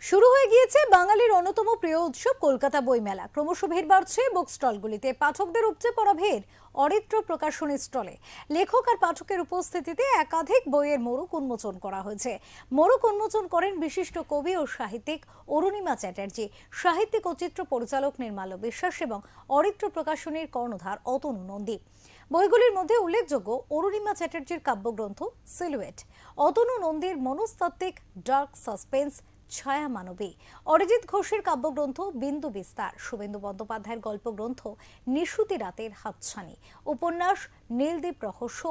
শুরু হয়ে গিয়েছে বাঙালির অন্যতম প্রিয় উৎসব কলকাতা বইমেলা। ক্রমশ ভিড় বাড়ছে বুক স্টলগুলিতে, পাঠকদের উপচে পড়া ভিড় অরিত্র প্রকাশনী স্টলে। লেখক আর পাঠকের উপস্থিতিতে একাধিক বইয়ের মোড়ক উন্মোচন করা হয়েছে। মোড়ক উন্মোচন করেন বিশিষ্ট কবি ও সাহিত্যিক অরুণিমা চ্যাটার্জি, সাহিত্যিক ও চিত্র পরিচালক নির্মাল্য বিশ্বাস এবং অরিত্র প্রকাশনীর কর্ণধার অতনু নন্দী। বইগুলির মধ্যে উল্লেখযোগ্য অরুণিমা চ্যাটার্জির কাব্যগ্রন্থ সিলুয়েট, অতনু নন্দীর মনস্তাত্ত্বিক ডার্ক সাসপেন্স ছায়া মানবী, অরিজিৎ ঘোষের কাব্যগ্রন্থ বিন্দু বিস্তার, শুভেন্দু বন্দ্যোপাধ্যায়ের গল্পগ্রন্থ নিশুতি রাতের হাতছানি, উপন্যাস নীলদ্বীপ রহস্য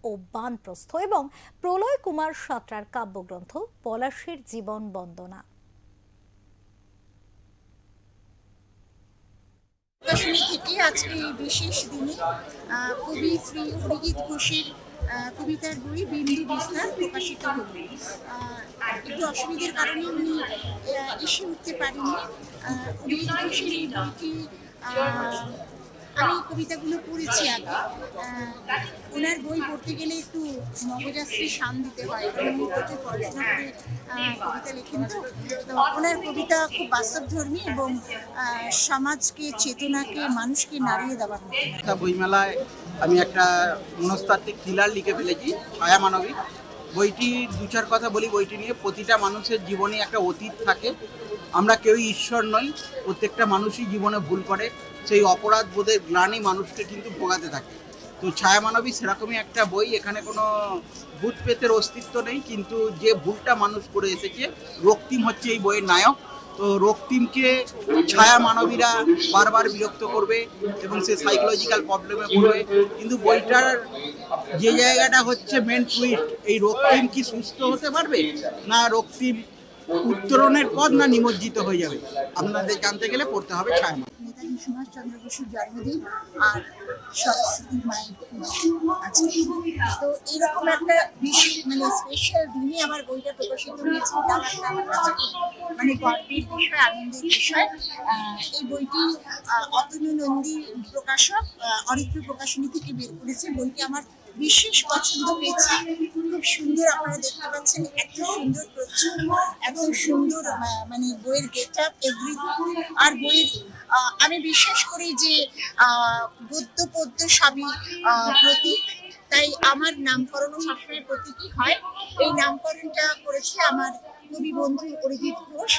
ও বানপ্রস্থ এবং প্রলয় কুমার সাঁতরার কাব্যগ্রন্থ পলাশীর জীবন বন্দনা। থেকে আজকে এই বিশেষ দিনে কবি শ্রী অরিজিৎ ঘোষের কবিতার বই বিন্দু বিস্তার প্রকাশিত হল। একটু অসুবিধার কারণে উনি এসে উঠতে পারেনি। অরিজিৎ ঘোষের এই বইটি আমি কবিতাগুলো পড়েছি আগে। ওনার বই পড়তে গেলে একটু মগজাস্ত্রী শান দিতে হয়, প্রচুর পড়াশোনা করে কবিতা লেখেন। তো ওনার কবিতা খুব বাস্তবধর্মী এবং সমাজকে, চেতনাকে, মানুষকে নাড়িয়ে দেওয়ার মতো। বইমেলায় আমি একটা মনস্তাত্ত্বিক থ্রিলার লিখে ফেলেছি, ছায়া মানবী। বইটি দু চার কথা বলি বইটি নিয়ে। প্রতিটা মানুষের জীবনে একটা অতীত থাকে। আমরা কেউই ঈশ্বর নই, প্রত্যেকটা মানুষই জীবনে ভুল করে। সেই অপরাধ বোধের গ্লানি মানুষকে কিন্তু ভোগাতে থাকে। তো ছায়া মানবী সেরকমই একটা বই। এখানে কোনো ভূত প্রেতের অস্তিত্ব নেই, কিন্তু যে ভুলটা মানুষ করে এসেছে, রক্তিম হচ্ছে এই বইয়ের নায়ক। তো রক্তিমকে ছায়া মানবীরা বারবার বিরক্ত করবে এবং সে সাইকোলজিক্যাল প্রবলেমে পড়বে। কিন্তু বইটার যে জায়গাটা হচ্ছে মেন টুইস্ট, এই রক্তিম কি সুস্থ হতে পারবে, না রক্তিম উত্তরণের পথ না নিমজ্জিত হয়ে যাবে। আপনাদের জানতে গেলে পড়তে হবে ছায়া মানবী। নেতাজি সুভাষচন্দ্র বসুর জন্মদিন আর সরস্বতী মায়ের আজকে। তো এরকম একটা বিশেষ স্পেশাল দিনে আমার বইটা প্রকাশিত হয়েছে। আমার কাছে গর্বের বিষয়, আনন্দের বিষয়। এই বইটি অতনু নন্দী প্রকাশক অরিত্র প্রকাশনী থেকে বের করেছে। বইটি আমার বিশেষ পছন্দ হয়েছে। খুব সুন্দর, আপনারা দেখতে পাচ্ছেন, এত সুন্দর প্রচ্ছদ, এত সুন্দর বইয়ের গেট আপ, এভরিথিং। আর বইয়ের আমি বিশ্বাস করি যে গদ্য পদ্য সবই প্রতীক, তাই আমার নামকরণও সবসময় প্রতীকই হয়। এই নামকরণটা করেছে আমার কবি বন্ধু অরিজিৎ ঘোষ।